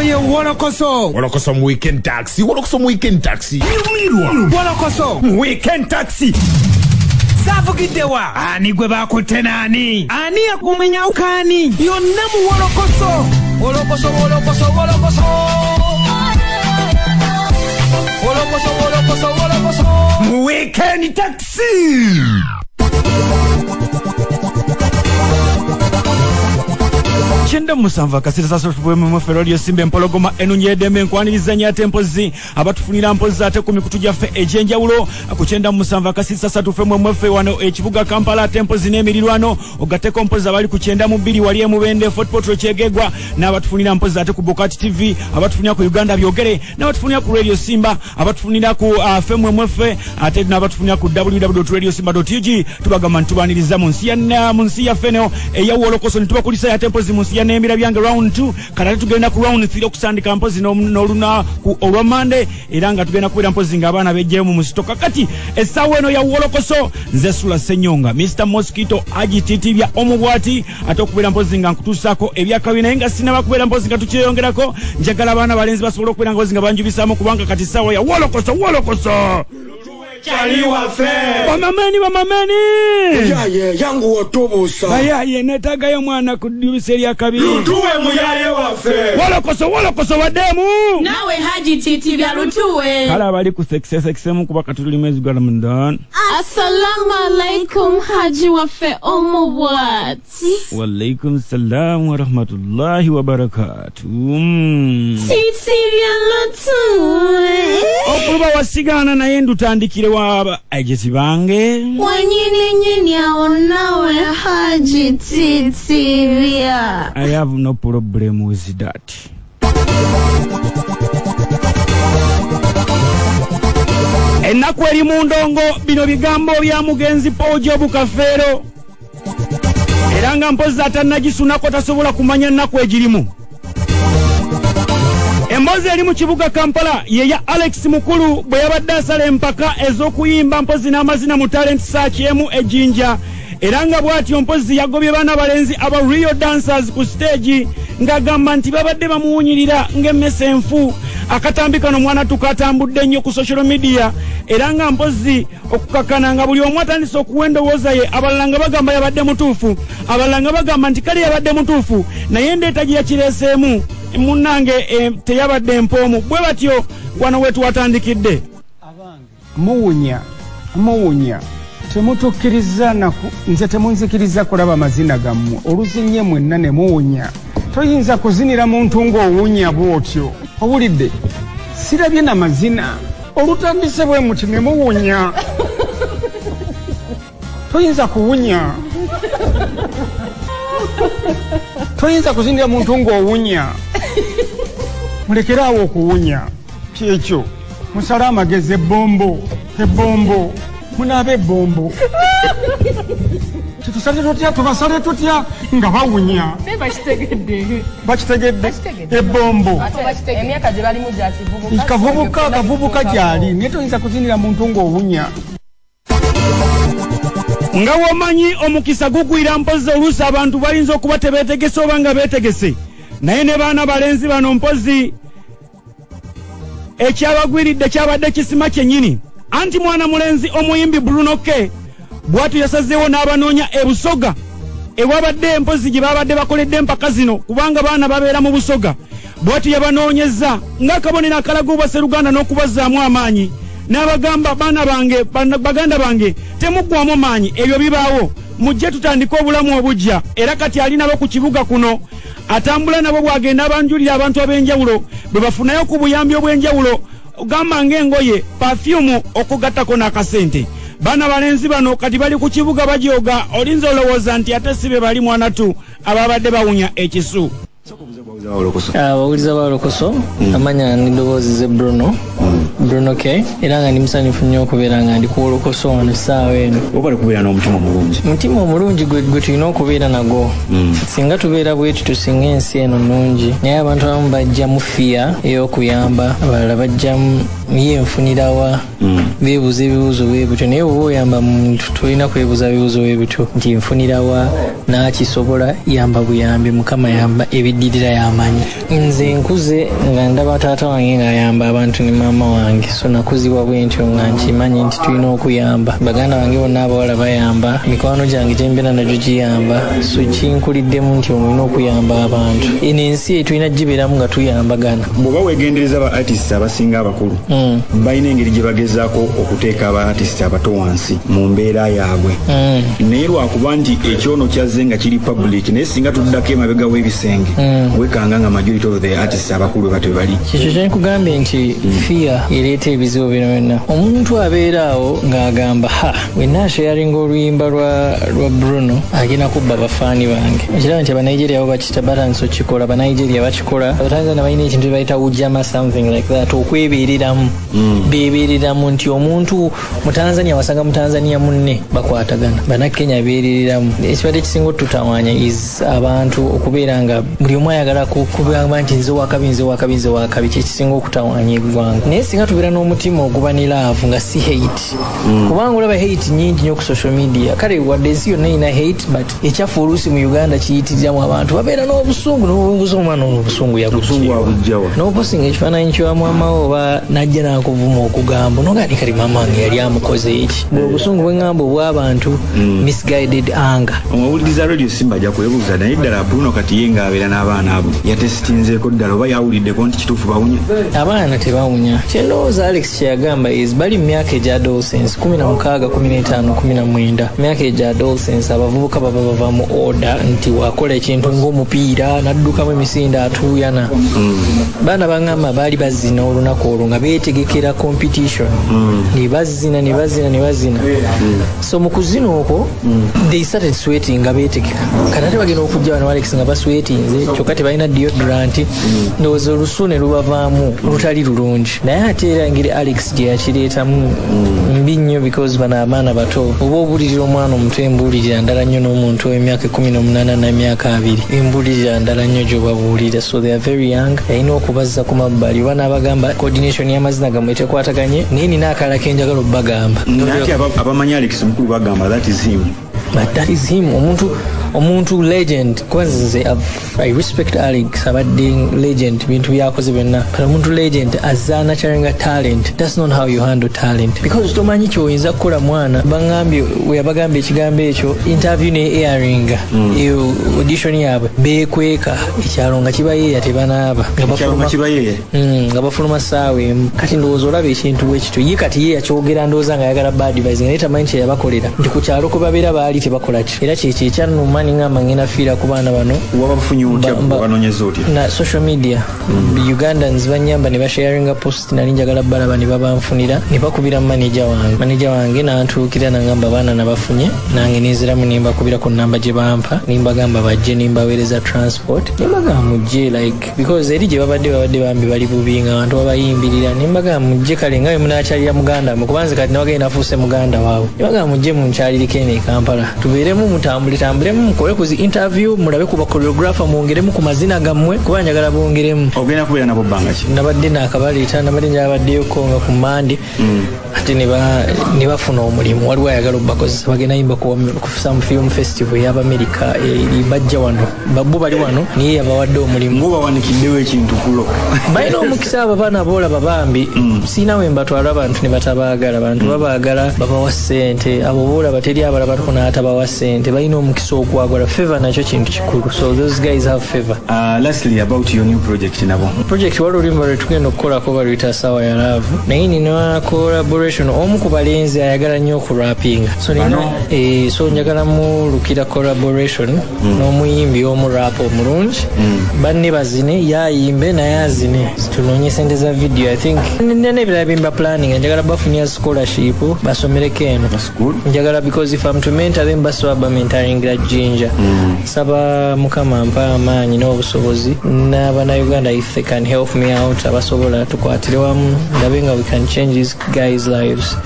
ye Wolokoso. Wolokoso mu weekend taxi. Wolokoso mu weekend taxi. Wolokoso mu weekend taxi. Savugidewa. Ani gwe bakutte nani? Ani yakumenya ukani? Yonna mu Wolokoso. Wolokoso, Wolokoso, Wolokoso. Wolokoso, Wolokoso, Wolokoso. Mu weekend taxi. Chenda musanva kasita sasa tufuwemu mferolio simbe mpologoma enunyedeme nkwaniriza nyate mpozi abatufunira mpozi ate ku mikutu gyaffe egyenjawulo akuchenda musanva kasita sasa tufemu mwefe wano ekibuga Kampala tempozi n'emirirwano ogateko mpozi abali kuchenda mu bbiri wali emubende Fort Portal kyegegwa n'abatufunira mpozi ate ku Bukati TV abatufunira ku Uganda byogere n'abatufunira ku Radio Simba abatufunira ku femwe mwefe ate n'abatufunira ku www.radiosimba.tg tubagamba ntubaniriza mu nsi ya feno eya Wolokoso nitubakulisa ya tempozi mu nsi ya nemira byange round 2 kana tugenda ku round 3 okusandika mpozi n'oluna ku olwamande era nga tugenda kubera mpozi nga abaana bejjeyo mu musitoka kati essaawa eno ya Wolokoso nze Sula Senyonga Mr Mosquito agititibya omubwati ate okubera mpozi nga nkutuusako ebyakabina nga sinaba kubera mpozi nga tukyeyongerako njagala abaana balenzi basobola okubera mpozi nga banjubisaamu kubanga kati essaawa ya Wolokoso Chaliwa fe Wamameni Yaye yangu watobusa Bayaye netagayo mwana kudibise lya kabiri Lutuwe muyaye wafe Wolokoso wademu Nawe haji titi vya lutuwe Kala bali ku sexe mu kubaka tulili mwezi gwa Ramadan Assalamu alaikum haji wafe omubwati Wa alaikum salam wa rahmatullahi wa barakatuh Titi vya lutuwe Okuba wasigana na yendu tandikire wa agesi bange Wanyini aonawe haji titi vya I have no problem with that Enaku eri mu ndongo bino bigambo bya mugenzi Pojo Bukafero era nga mpozi atannagisunako tasobola kumanya nnaku egirimu Embozi eri mu kibuga Kampala ye ya Alex Mukulu bwe yabadde asala empaka ez'okuyimba mpozi n'amazina mu talent search emu ejjinja era nga bw'atyo mpozi yagobye baana balenzi aba real dancers ku stage ng'agamba nti babadde bamuwunyirira ng'emmese enfu akatambi kano mwana tukatambudde nnyo ku social media era nga mpozi okukakana nga buli omu atandise okuwa endowooza ye abalala nga bagamba yabadde mutuufu abalala nga bagamba nti kale yabadde mutuufu naye endeeta gye yakireeseemu munnange teyabadde empoomu bwe batyo wano wetu watandikidde muwunya temutukkiriza nze temunzikiriza kulaba mazina gammwe oluzinye mwenna ne muwunya toyinza kuzinira muntu ng'owunya bw'otyo owulidde sirabye na mazina olutandise bwe muti ne muwunya toyinza kuwunya toyinza kuzinira muntu ng'owunya mulekerawo okuwunya kyekyo musale amagezi ebombo munaabe ebombo tetusale tutya tubasale tutya nga bawunya bakitegedde ebombo kavubuka gyali naye toyinza kuzinira muntu ng'owunya nga womanyi omukisa gugwira mpozi oluusi abantu balinza okuba tebeetegese oba nga beetegese naye ne baana balenzi bano mpozi ekyabagwiridde kyabadde kisima kyennyini anti mwana mulenzi omuyimbi Bruno K bw'atyo yasazeewo n'abanoonya ebusoga ewabadde empozi gye babadde bakoledde empaka zino kubanga baana babeera mu busoga bw'atyo yabanoonyeza ng'akabonero akalaga obwaseruganda n'okubazaamu amaanyi n'abagamba baana bange baganda bange temuggwamu maanyi ebyo bibaawo mujje tutandike obulamu obujja era kati ali nabo ku kibuga kuno atambula nabo bw'agenda abanjulira abantu ab'enjawulo bwe bafunayo ku buyambi obw'enjawulo gamba ng'engoye perfume okugattako n'akasente baana balenzi bano kati bali ku kibuga bajoga olinza olowooza nti ate sibe bali mwana tu ababadde bawunya ekisu Wawuliza ba Wolokoso amanya ni ndowoozi ze Bruno Bruno K era nga ndi musanyufu nnyo okubeera nga ndi ku Wolokoso wano essaawa eno. Obali kubeera n'omutima omulungi. Omutima omulungi gwe tulina okubeera nagwo. Singa tubeera bwetu tusinga ensi eno nnungi, naye abantu abamu bajjamu fiya ey'okuyamba, abalala bajjamu yenfunirawa beebuuza ebibuuzo bwe bityo, naye bw'oba oyamba muntu tolina kwebuuza bibuuzo bwe bityo nti nfunirawa n'akisobola, yamba buyambi, Mukama yamba ebiddirira yamanyi. Nze nkuze nga ndaba taata wange ng'ayamba abantu ne maama wange, so nakuzibwa bwe ntyo nga nkimanyi nti tulina okuyamba. Baganda bange bonna abawala bayamba, mikwano gyange gye mbeera nagyo giyamba, so kinkuliddemu nti omulina okuyamba abantu. Eno ensi tulina gibeeramu nga tuyambagana. Bw'oba weegendereza aba artists abasinga abakulu balina engeri gye bagezaako okuteeka aba artists abato wansi mu mbeera yaabwe, naye lwakuba nti ekyono kyazze nga kiri public, naye singa tuddako emabega w'ebisenge wekanga nga majority of the artists abakulu bate bali. Kikyo kyenkugambye nti fear ereeta ebizibu bino byonna. Omuntu abeera awo ng'agamba wenna sharinga oluyimba lwa Bruno agenda kubba bafaani bange. Ekiraba nti Abanigeria bo bakita batanso kikola, Abanigeria bakikola, Abatanzania balina ekintu bayita ujama something like that, okwebeereramu. Beebeereramu nti omuntu mu Tanzania wasanga mu Tanzania munne bakwatagana, Bannakenya beereramu. Ekibadde kisinga otutawaanya is abantu okubeera nga buli omu ayagala kubanga nti nze wakabi, nze wakabi, nze wakabi, kyekisinga okutawaanya eggwanga. Naye singa tubeera n'omutima oguba ne laavu nga si hate, kubanga olaba hate nyingi nnyo ku social media, kale wadde ensi yonna ina hate, but ekyafu oluusi mu Uganda kiyitiriramu abantu babeera n'obusungu, n'obubuuza omwana n'obusungu yagujjawa n'oposinga ekifaananyi kya maama we oba najja n'akuvuma okugamba nogandi kali maama wange yali amukoze eki. Obusungu bw'eŋŋamba obw'abantu misguided anger. Omawuliriza radio Simba ajja kwebuuza naye ddala Bruno kati ye ng'abeera n'abaana abo yatesitinzeeko ddala oba yawuliddeko nti kituufu bawunya? Abaana tebawunya. Kyendowooza Alex kye yagamba is bali mu myaka egya adolescence 16, 15, 19, myaka egya adolescence abavubuka baba bava mu order nti wakola ekintu ng'omupiira n'addukamu emisinde atuuyana. Baana baŋŋamba baali bazina olunaku olwo nga beetegekera competition, ne bazina. So mu kuzina okwo they started sweating nga beetegeka. Kati ate bagenda okujja wano Alex nga baswetinze, kyokka tebalina deodorant, ndowooza olusu ne lubavaamu lutali lulungi. Naye ate era engeri Alex gye yakireetamu mbi nnyo because bano abaana bato, oba obulirira omwana omuto embuulirira ndala nnyo n'omuntu w'emyaka 18 n'emyaka 2 embuulirira ndala nnyo gy'obabuulira. So they are very young, yalina okubazza ku mabbali. Oba n'abagamba coordination y'amazina gammwe tekwataganye, naye nina akala kenjagala obbagamba. Nati abamanyi Alex mukulu bagamba that is him. But that is him. Omuntu legend. Kwanza I respect Alex abadde legend bintu byakoze byonna. But omuntu legend azana charinga talent. That's not how you handle talent. Because tomanyi kyoyinza kukola mwana bangambye weyabagambye ekigambo ekyo interview ne airing iyo audition yabwe beekweka ekyalo nga kibayeeya tebanaaba nga bafuluma ssaawa emu. Kati ndowooza olaba ekintu bwekityo ye kati ye yakyogera ndowooza nga ayagala bad advice naye tamanyi kye yabakolera nti ku kyalo kwe babeera baali tebakola ki. Era kyekyo ekyannuma ningamba ngenda fiira ku baana bano na social media. Ugandans banyamba ne basharinga post nali njagala balaba ne babanfunira ne bakubira manager wange n'antuukira n'angamba baana nabafunye nange nenziramu ne mbakubira ku namba gye bampa ne mbagamba bajje ne mbaweereza transport ne mbagamba mujje like because eri gye babadde bambi bali bubi nga abantu babayimbirira ne mbagamba mujje kale nga munakyalira muganda mu kubanze kati nabagenda nafuuse muganda waabwe ne mbagamba mujje munkyaliriko eno e Kampala tubeeremu mutambulemu mukole ku zi interview mulabe ku bakoreographer mwongeremu ku mazina gammwe kuba njagala bongeremu. Ogenda kubeera nabo bbanga ki? Nabadde naakabaleeta nabadde njabaddeyo nga ku Mande ate ne bafuna omulimu waliwo ayagala obbakozesa bagenda yimba ku some film festival y'Abamerika bajja wano babbo bali wano niye yabawadde omulimu mubawanikiddewo ekintu kulo balina omukisa abo baana boolaba bambi siina we mbatwala abantu ne batabaagala abantu babaagala babawa ssente abo boolaba teri abalaba n'atabawa ssente balina omukisa okwagala favor nakyo kintu kikulu. So those guys have favor. Lastly about your new project nabo project wali olimba lwe tugenda okukolako baluyita Sawa ya Love naye nina collaboration omu ku balenzi ayagala nnyo okurapinga so njagala mulukira collaboration n'omuyimbi omu rap omulungi banne bazine yayimbe naye azine tunoonye sente za video. I think nina ebirala bimba planning njagala bafunya scholarship basomereko eno njagala because if I'm to mentor them basoba mentoring graduate jinja saba mukama mpa amaanyi n'obusobozi n'abannayuganda if they can help me out abasobola tukwatire wamu ndabe nga we can change these guys lives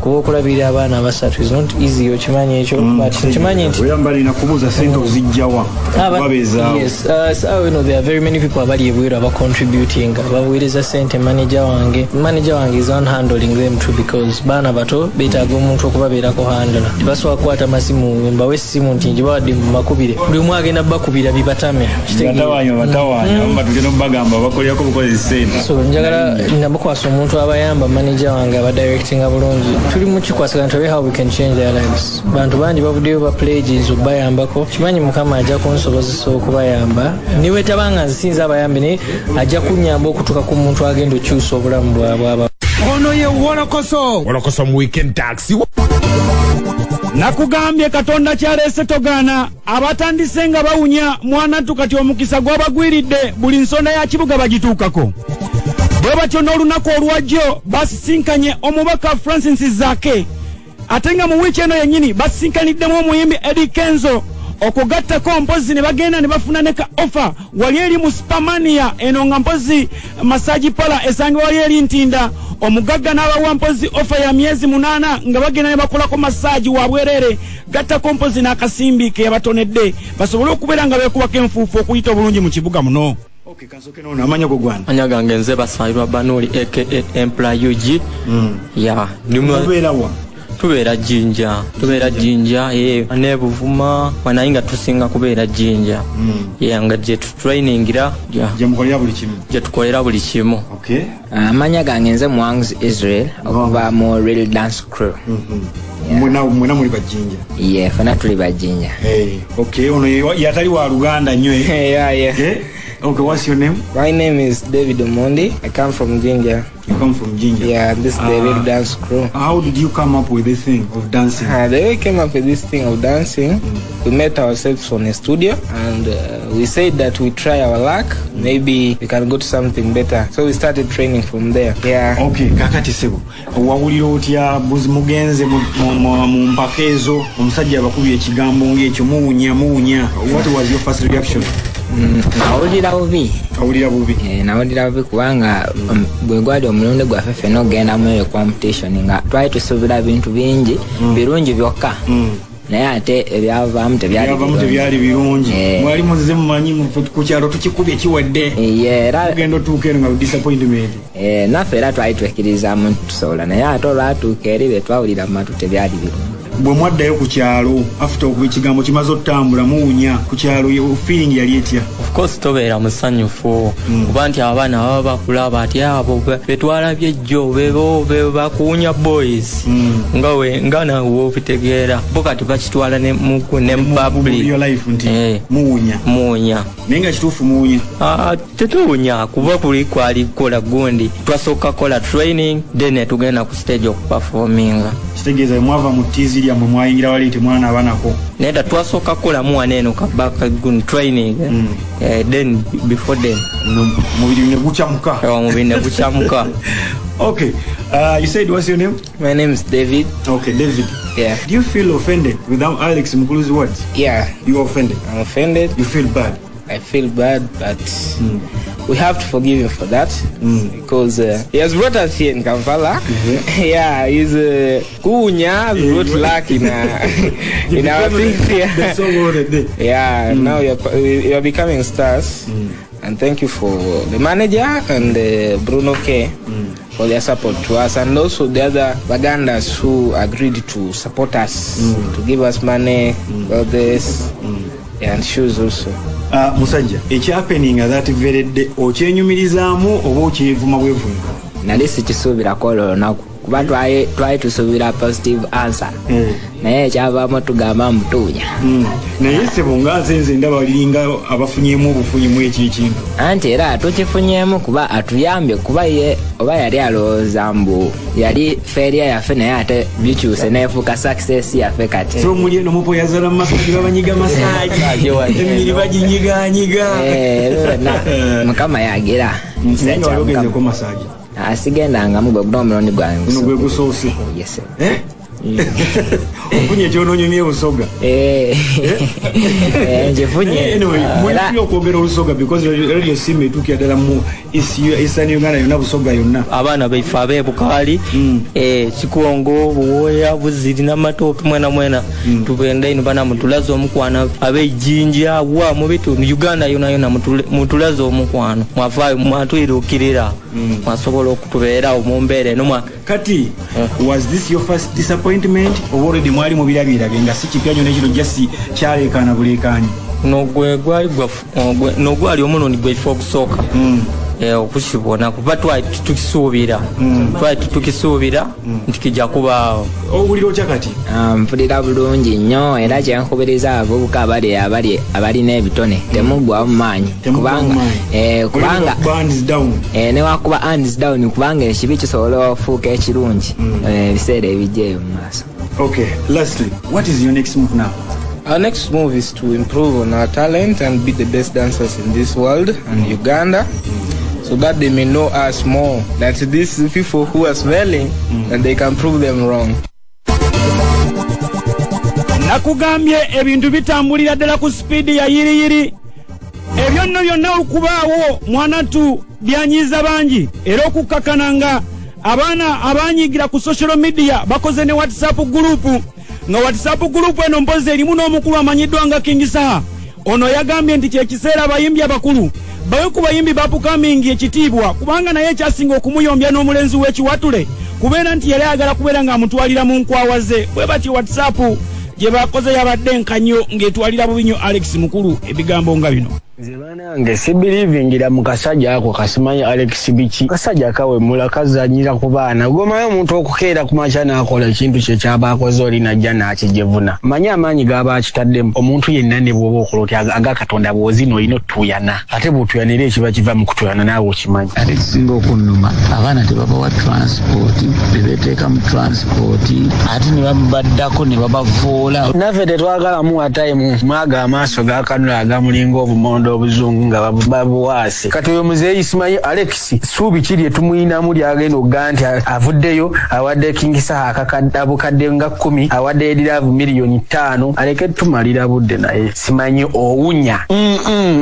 kuba okulabirira abaana abasatu is not easy okimanyi ekyo but kimanyi nti oyambalina kubuuza sente ozijjawa babeezaawo yes so you know there are very many people abali ebweru aba contributing abaweereza sente manager wange is on handling them too because baana bato beetaaga omuntu okubabeerako handla tebasobola kukwata masimu mbawe essimu nti njibawadde mu makubire buli omu agenda bakubira bibatame batawaanya tugenda mubagamba bakolerako bukozi sente so njagala nabakwasa omuntu abayamba manager wange abadirectinga bulungi tuli mu kikwasagana tulabe how we can change their lives bantu bangi bavuddeyo ba pledges okubayambako kimanyi mukama ajja kunsobozesa okubayamba niwe tabanga nsinza abayambi naye ajja kunyamba okutuuka ku muntu agenda okyusa obulamu bwabwe ono ye Wolokoso mu weekend taxi. nakugambye katonda kyaleese togaana abatandise nga bawunya mwanattu kati omukisa gwabagwiridde buli nsonda ya kibuga bagituukako bwe batyo n'olunaku olwajjo basisinkanye omubaka Francis Zaake ate nga mu wiiki eno yennyini basisinkaniddemu omuyimbi Eddie Kenzo okugattako mpozi ne bagenda ne bafuna ne ka offer wali eri mu Spamania eno nga mpozi masaji pala esange wali eri Ntinda omugagga n'abawa mpozi offer ya myezi 8 nga bagenda ne bakolako masaji wa bwerere gattako mpozi n'akasimbi ke yabatonedde basobole okubeera nga beekubako enfuufu okuyita obulungi mu kibuga muno. Okay, kansoke nono amanya go gwana. Anya gange nze basayirwa Banoli aka Employer UG. Ya, nimuberawa. Tubeera jinja nebuvuma wanayinga tusinga kubeera jinja nga gye tutrainingira gye tukolera buli kimu. Okay. Amanya gange nze Mwangs Israel okuva mu Real Dance Crew. Mwena muli bajinja. Yeah, fana tuli bajinja. Okay, ono yatali wa Luganda nnyo. Yeah. Okay, what's your name? My name is David Omondi. I come from Jinja. You come from Jinja? Yeah, this is the Real Dance Crew. How did you come up with this thing of dancing? The way we came up with this thing of dancing, we met ourselves on a studio and we said that we try our luck. Maybe we can go to something better. So we started training from there. Yeah. Okay, kakati sebo. Wawulira otya buzi mugenze mu mpakezo omusajja abakubye ekigambo ng'ekyo muwunya. What was your first reaction? Nawulira bubi kubanga bwe gwali omulundi gwaffe ffenna ogenda mu competition nga twali tusuubira bintu bingi birungi byokka naye ate ebyavaamu tebyali birungi mwali muzize mumanyi ku kyalo tukikubye kiwedde tugenda otuuka eno nga disappointment naffe era twali twekirizaamu nti tusobola naye ate olwatuuka eri bye twawulira mu matu tebyali birungi. Bwe mwaddayo ku kyalo after okuba ekigambo kimaze otambula muwunya ku kyalo feeling yali etya? Of course tobeera musanyufu kuba nti abaana baba bakulaba ati abo betwalabye ejjo bebo bakuwunya boys nga nawe obitegeera bo kati bakitwala ne public your life nti muwunya naye nga kituufu muwunya tetuwunya kuba kuli kwali kukola gundi twasooka kola training then tugenda ku stage okuperforminga kitegeeza mwava mu tizi lyammwe mwayingira wali nti mwana abanako naye twasooka kolamu waneeno kabaka gun training then before then mubiri ne gucamuka. Okay, you said what's your name? My name is David. Okay, David. Yeah. Do you feel offended with Alex Mukulu's words? Yeah. You are offended? I'm offended. You feel bad? I feel bad, but we have to forgive him for that because he has brought us here in Kampala. Yeah, he's Kunya brought luck in our things here. Yeah, now you are becoming stars. And thank you for the manager and Bruno K for their support to us, and also the other Bagandas who agreed to support us, to give us money, clothes, and shoes also. Musajja, ekyapeninga that veredde okyenyumirizaamu oba okyevuma bwevuma? Nali sikisuubirako olwo olunaku kuba twali tusuubira positive answer naye ekyavaamu tugamba mutuunya naye sebo nga nze ndaba liringa abafunyemu obufunyimu ekintu anti era tukifunyemu kuba atuyambye kuba ye oba yali alowooza mbu yali feria yaffe naye ate bikyuse neefuuka success yaffe kati so muli eno mupo yazala mu masaji babanyiga masaji emiri baginyiganyiga mukama yagira naye walogezeko masaji asigendangamu gwe guno omulundi gwange guno gwe gusoose yes Ofunye kyononyomye busoga. Njefunye. Anyway, mwenye kwogera olusoga because radio sim etuukira ddala mu Eastern Uganda yonna busoga yonna. Abaana baife abeebukali kikongo buwoya buziri n'amatooke mwena tubenda ino bana mutulaza omukwana ab'ejjinja wa mu bitu Uganda yonna mutulaza omukwano mwavaayo mwatwirukirira mwasobola okutubeera omumbeere nomwa kati was this your first disappointment or already mwali mu birabirage nga si kipyanyo n'ekino just kyaleekaana buleekaanyi nogwali omunooni gwaife okusooka okukibona kuba twali tukisuubira nti kijja kubaawo. Owulira otya kati? Mpulira bulungi nnyo era kyenkubiriza abavubuka abalina ebitone temuggwamu maanyi kubanga newakuba hands down kubanga ekibi kisobola okufuuka ekirungi ebiseera ebijjeeyo mu maaso. Okay, lastly, what is your next move now? Our next move is to improve on our talent and be the best dancers in this world and Uganda, so that they may know us more, that these people who are smelling, and they can prove them wrong. Nakugambye ebintu bitambulira ddala ku speed ya yiri ebyo nno byonna okubaawo mwanatu byanyiza bangi era okukkakana nga abaana abanyigira ku social media bakoze ne WhatsApp group nga WhatsApp group eno mpozi erimu n'omukulu amanyiddwa nga King Saha. Ono yagambye nti kyekiseera abayimbi abakulu bawe ku bayimbi bapukamingi ekitiibwa kubanga naye ekyasinga okumuyombya n'omulenzi w'ekiwatule kubeera nti yali ayagala kubeera ng'amutwalira mu nkwawa ze. Bwe bati WhatsApp gye bakoze yabadde nkanyo ng'etwalira bubinyo Alex Mukulu ebigambo nga bino. Zibanange si believing mu kasajja ako kasimanyi Alex Bichi kasajja kawe mulakazanyira ku baana gomayo omuntu okukeera ku machana akola ekintu kye kyabakoze oli najja nakijevuna manyi amaanyi gaba akitaddemu omuntu yenna ne bwoba okuloti aga Katonda bwozino ino tuyana ate butuyanira ekiba kiva mu kutuyana naawe okimanyi ate kisinga okunnuma abaana tebabawa transport bebeteeka mu transport ate ne babaddako ne babavuula naffe tetwagala muwa time mwaga amaaso gakanula agamulinga obumondo obuzungu nga babuwaase kati oyo muzeeyi Ismail Alex suubi kiri etumuyinamu lyagenda oganti avuddeyo awadde King Saha akakadde nga 10 awadde ediravu $5,000,000 aleke tumalira budde naye simanyi owunya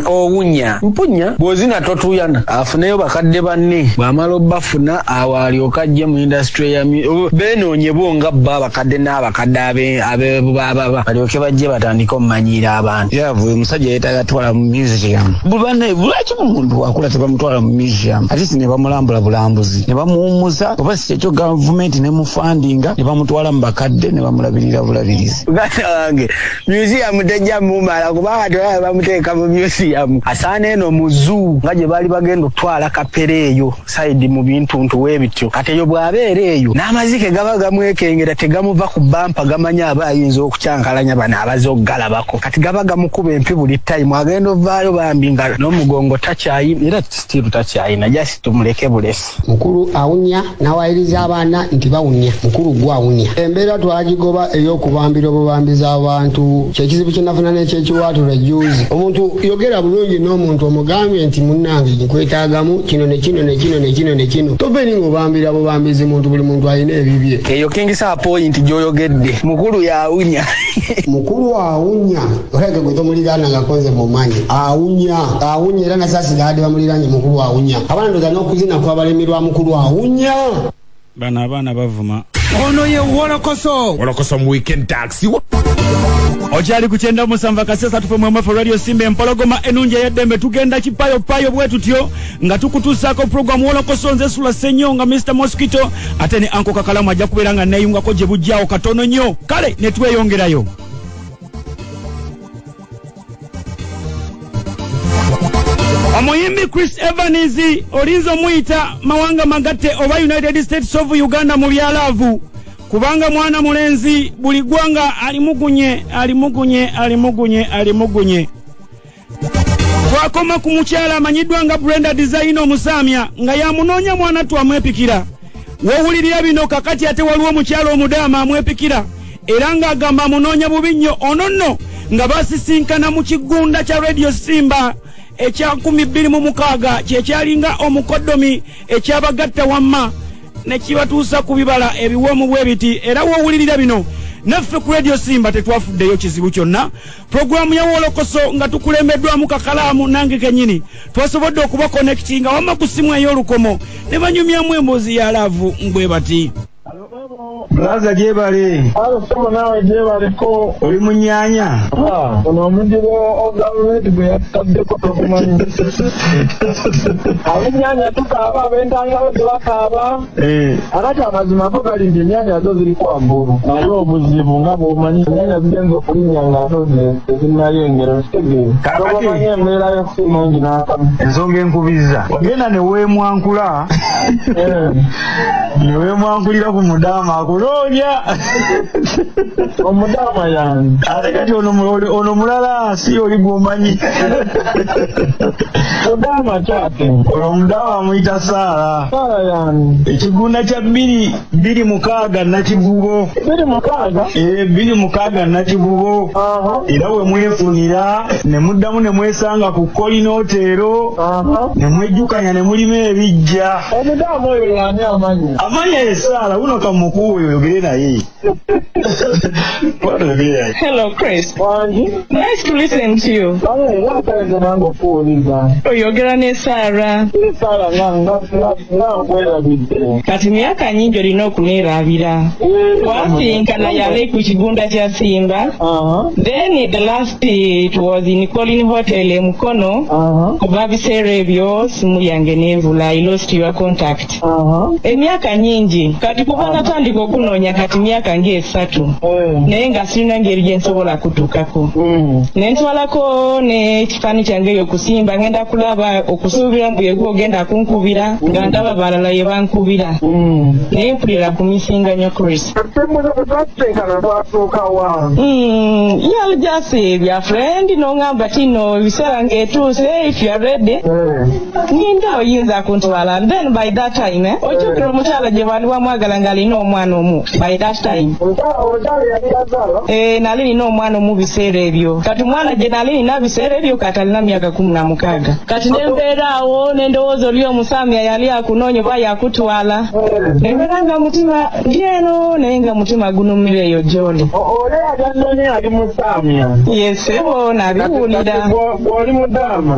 owunya mpunya bwozina totuyana afuneyo bakadde banne bwamala obafuna awalyoka ajje mu industry ya benoonye bonga bba bakadde n'abakadde abebubaba balyoke bajje batandika omumanyira abantu yavuye omusajja yeetaaga twala mu music bulwane bulaki umuntu akula tebamutwala mu museum ati ne bamulambula bulambuzi ne bamuwumuza oba si ekyo government ne mufandinga ne bamutwala mu bakadde ne bamulabirira bulabirizi gata wange museum tejja mumala kubanga tewaba bamuteeka mu museum asaana eno muzu nga gye baali bagenda otwala kapere eyo side mu bintuntu webityo kati eyo bw'abeera eyo n'amazike gaba gamwekengera tegamuva ku bampa gamanya aba ayinza okukyankalanya bano abaze okugalabako kati gaba gamukuba empi buli time agenda ovaayo bambi nga n'omugongo takyayina era still takyayina just tumuleke bulesi mukulu awunya n'awayiriza abaana nti bawunya mukulu gwe awunya embeera twagigoba ey'okubambira obubambiza abantu kyekizibu kyenafuna n'ekyekiwaatula juzi omuntu yogera bulungi n'omuntu omugambye nti munnange nkwetaagamu kino ne kino ne kino ne kino ne kino tobeeri ng'obambira bubambizi muntu buli muntu alina ebibye eyo King Saha point gy'oyogedde mukulu yawunya mukulu awunya oleke gwe tomuligana gakoze mu manyi awunya era nasasi gaadi bamuliranye mukulu awunya abaana ndoza n'okuzina kwabalemerwa mukulu awunya bana abaana bavuma ono ye Wolokoso mu weekend taxi okyali ku 97 kasesa tufe mwemwefe radio simba empologoma enungi eyeddembe tugenda kipayopayo bwe tutyo nga tukutuusaako programu Wolokoso nze Sula Senyonga Mr. Mosquito ate ne Anko Kakalamu ajja kubeera nga neeyungako gye bujjaawo katono nnyo kale ne tweyongerayo. Omuyimbi Chris Evans olinza omuyita mawanga magatte oba United States of Uganda mu byalaavu kubanga mwana mulenzi buli gwanga alimugunye twakoma ku mukyala amanyiddwa nga Brenda Design omusaamya nga yamunoonya mwana twamwepikira wowulirira bino kakati ate waliwo omukyala omudaama amwepikira era ng'agamba amunoonya bubi nnyo ono nno nga basisinkana mu kigunda kya Radio Simba ekya 2026 kyekyalinga omukoddomi ekyabagatta wamma ne kibatuusa ku bibala ebiwoomu bwe biti era woowulirira bino naffe ku radio Simba tetwafuddeyo kizibu kyonna. Programu ya Wolokoso nga tukulembeddwamu Kakalaamu nange kennyini twasobodde okuba connectinga wamma ku simu ey'olukomo ne banyumyamu emboozi ya laavu mbwe bati. Braza jebale. Soma nawe jebale ko oli munyanya. Ono mujiro ogavumenti bwe yataddeko tokumanyi. Abunyanya tukaba bentanga bakaba. Akati amazima ko gali nyanya zo ziri kwa mbulu. Alo obuzibu nga bwomanyi nyanya zigenza okulinya nga zoze ezinayengera sitege. Kakati embeera y'okusimungi n'akamu. Ensonga enkubiza. Ogenda ne weemwankula. Ne weemwankulira ku mudama akuloonya. Omudama yange. Ate kati ono mulala si oli gwomanyi. Mudama kyate. Ono mudama amuyita Saala. Saala yange. Ekigunda kya 226 Nakivubo. 226? 226 Nakivubo. Era we mwefunira ne muddamu ne mwesanga ku Kolina Hoteero. Ne mwejjukanya ne mulima ebijja. Omudama oyo yani amanyi. Amanyi Saala uno kamukuwe yogere naye. Hello, Chris. Nice to listen to you. Oyogera ne Sarah. Kati myaka nyingi olina okuneerabira. Twasinkana yale ku kigunda kya Simba. Then the last it was in Kolina Hotel e Mukono. Kuba biseera ebyo simu yange n'envula. I lost your contact. Emyaka nyingi. Kati kuba natandika okunoonya kati myaka ng'esatu. Naye nga sirina ngeri gye nsobola kutuukako. Ne ntwalako n'ekifaananyi kyange eyo kusimba ngenda kulaba okusuubira mbu yegwe ogenda kunkubira nga ndaba balala ye bankubira. Naye mpulira kumisinga nnyo Chris. Yali just your friend n'oŋŋamba tino ebiseera ng'etuuse if you are ready. Ngenda oyinza kuntwala. Then by that time okyukira omukyala gye baali bamwagala ng'alina omwana omu by that time. Nali nina omwana omu biseera ebyo. Kati mwana gye nali nina biseera ebyo kati alina myaka 16. Kati nembeera awo n'endowooza oli omusamya yali akunoonya oba yakutwala. Nembeera nga mutima ndyeno naye nga mutima gunumira eyo gy'oli. Oli ajanoonya ali musamya? Yes, ebo nabiwulira. Oli mudaama?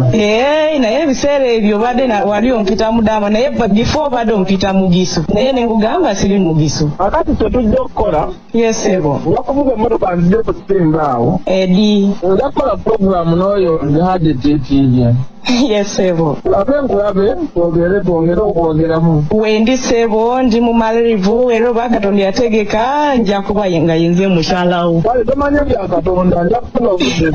Naye ebiseera ebyo badde wali ompita mudaama naye before badde ompita mugisu. Naye ne nkugamba siri mugisu. Akati tetujja okukola? Yes, ebo. Wakuvuga emmotoka nzije ku Simba awo. Njakola programu n'oyo ng'adde teetiibya. Yes, ebo. Ate nkulabe twongere okwogeramu. Wendi sebo ndi mu malirivu era oba Katonda yategeka nja kuba nga yenze mukyalawo. Kale tomanya bya Katonda nja kufuna obudde.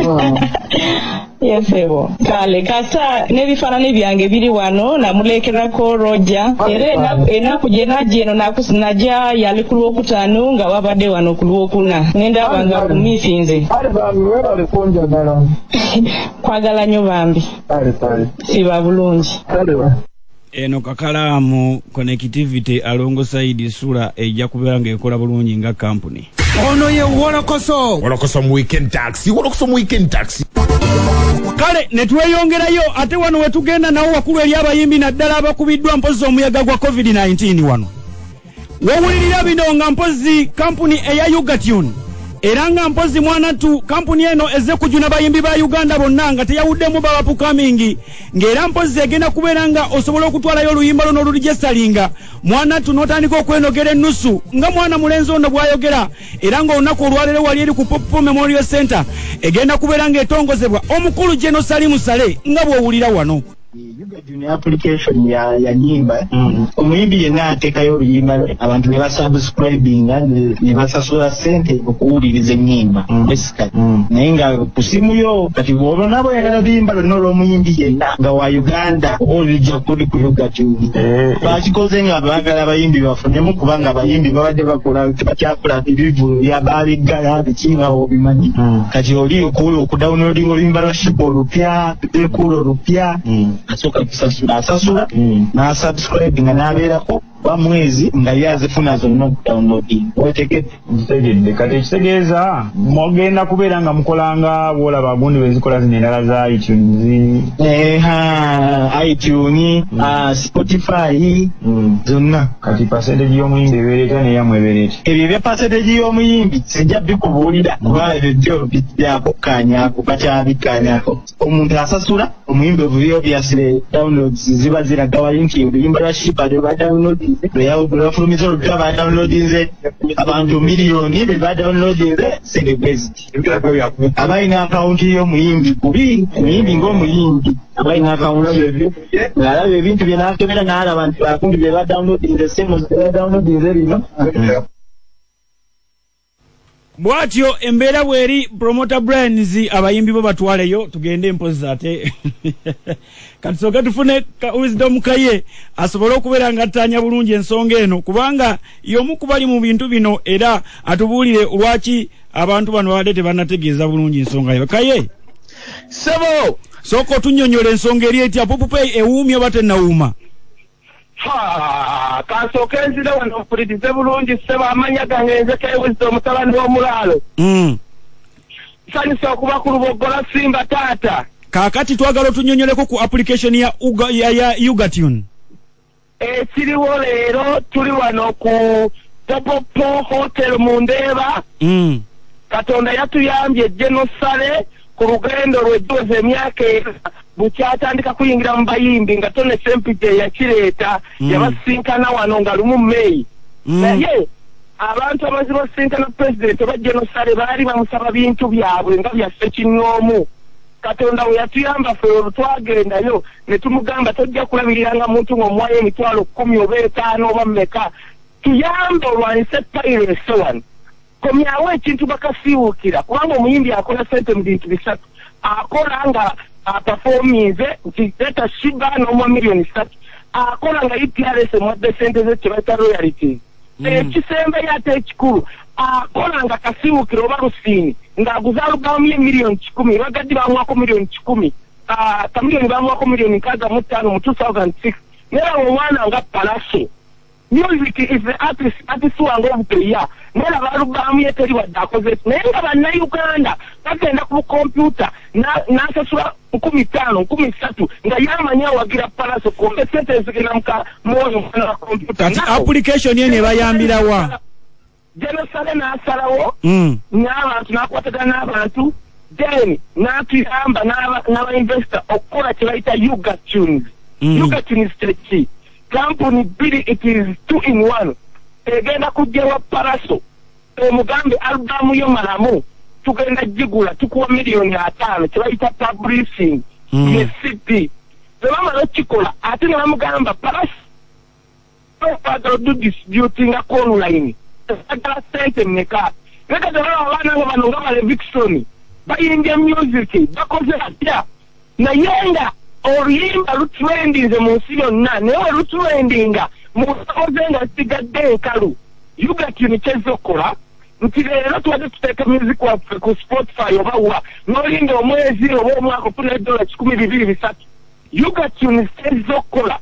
Yes, ebo. Kale kasa n'ebifaananyi byange biri wano namulekerako Roja. Era ennaku gye najja eno nakusinaja yali ku Lwokutaano nga wabadde wano ku Lwokuna. Nendaba nga kumisinze. Kale bambi webale kunjagala. Kwagala nnyo bambi. Siba bulungi. Eno Kakalaamu connectivity alongo side sura ejja kubeera ng'ekola bulungi nga company. Ono ye Wolokoso. Wolokoso mu weekend taxi. Wolokoso mu weekend taxi. Kale ne tweyongerayo ate wano wetugenda nawo wakulu eri abayimbi naddala abakubiddwa mpozi omuyaga gwa COVID-19 wano. Wewulirira bino nga mpozi company eya Yugatune. Era nga mpozi mwanatu kampuni eno eze kujuna bayimbi ba Uganda bonna nga teyawuddemu bawapukamingi ng'era mpozi egenda kubeera nga osobola okutwalayo oluyimba luno oluregisteringa mwanatu n'otandika okwenogera ennusu nga mwana mulenzi ono bw'ayogera era ng'olunaku olwaleero wali eri ku Popo Memorial Center egenda kubeera ng'etongozebwa omukulu General Salimu Sale nga bw'owulira wano. Yugatune application ya nyimba omuyimbi yenna ateekayo oluyimba abantu ne basubscribinga ne basasula ssente okuwuliriza ennyimba naye nga ku simu yo kati olwo nabo yagala luyimba lwonna olw'omuyimbi yenna nga wa Uganda olijja kuli ku Yugatune bakikoze nga baagala abayimbi bafunemu kubanga abayimbi babadde bakyakola ebivu byabaaliggala bikinga obimanyi kati oli okudawunodinga oluyimba lwa shipa olupya ekuula olupya asooka kusasula n'asubscribe nga n'abeerako wa mwezi nga yazifuna zonna downloading wetegedde ntegedde kati ekitegeeza mogenda kubeera nga mukolanga bwolaba agundi bezikola zino endala za iTunes iTunes Spotify zonna kati percentage y'omuyimbi ebeereta neyamwe ebeereta ebyo bya percentage y'omuyimbi sijja bikubuulira kuba ebyo bijjakukkaanyako bakyabikkaanyako omuntu asasula omuyimbi obubi obviously downloads ziba ziraga wali nti oluyimba lwa shipa lwe badownloadinze lwafulumiza olutwa badownloadinze abantu miliyoni be badownloadinze celebrity abalina akawunti y'omuyimbi kubi omuyimbi ng'omuyimbi abalina akawunti ebyo ng'alaba ebintu bye n'akebera n'alaba nti bakundi bye badownloadinze simu badownloadinze bino bwatyo embeera bweri promoter brands abayimbi bo batwaleyo tugende empozi ate katusooka tufune wisdom kaye asobole okubeera nga attanya bulungi ensonga eno kubanga y'omu ku bali mu bintu bino era atubuulire lwaki abantu bano babadde tebannategeeza bulungi ensonga yo kaye sebo sooka otunnyonnyola ensonga eri etya popupay ewuumya oba tennawuuma kasooka enzira wano mpulirize bulungi sebo amanya gange nze kaye wisdom mutabani w'omulaalo nsanyusa okuba ku lubogola simba taata kaakati twagala otunnyonnyoleko ku application ya Yugatune ekiriwo leero tuli wano ku Popopo Hotel mu Ndeeba Katonda yatuyambye Genosale ku lugendo lw'ejjoza emyaka bukyatandika kuyingira mu bayimbi nga Tone Sempite yakireeta yabasinkana wano nga lumu May naye abantu amaze basinkana pulezidenti oba Genosale baali bamusaba bintu byabwe nga byaffe kinnoomu Katonda we yatuyamba ffe olutwagendayo ne tumugamba tojja kulabiriranga muntu ng'omuwayo emitwalo 10 oba 5 oba mmeka tuyambe olwanise piracy wano komyawo ekintu bakasiiwukira kubanga omuyimbi akola sente mu bintu bisatu akola nga apafominze nti leta shiba n'omwa miliyoni 3 akola nga EPRS emwadde sente ze kye bayita royalties ekisembe ate ekikulu akola nga kasiiwukira oba lusiini ng'aguza alubamu ye miliyoni 10 bagadde bamwako miliyoni 10 kamiliyoni bamwako miliyoni 65 mu 2006 nera omwana nga Palaso music is the artist wange obupeya nera balubamu ye teri wadde akoze naye nga bannayuganda bagenda ku kompyuta n'asasula 15 13 nga yamanya awagira Palaso kumbe sente zigenda muka mwoyo mwana wa kompyuta kati application ye ne bayambirawa Genosale n'asalawo n'abantu n'akwatagana n'abantu then n'atuyamba n'aba-investor okukola kye bayita Yugatune Yugatune ki kampuni bbiri it is 2-in-1 egenda kujjawa Palaso omugambe albamu yo malamu tugenda gigula tukuwa miliyoni 5 kye bayita publishing ye CD tebamala okikola ate ne bamugamba Palaso bagala do distributing online agala sente mmeka reka tebala abaana nga bano nga bale Vixon bayimbya music bakoze atya naye nga oluyimba lutrendinze mu nsi yonna naye olutrendinga mukoze nga sigadde enkalu Yugatune kyezokola nti leero tuwadde tuteeka music waffe ku Spotify oba wa n'olinga omwezi oba omwaka ofuna $1,200 Yugatune kyezokola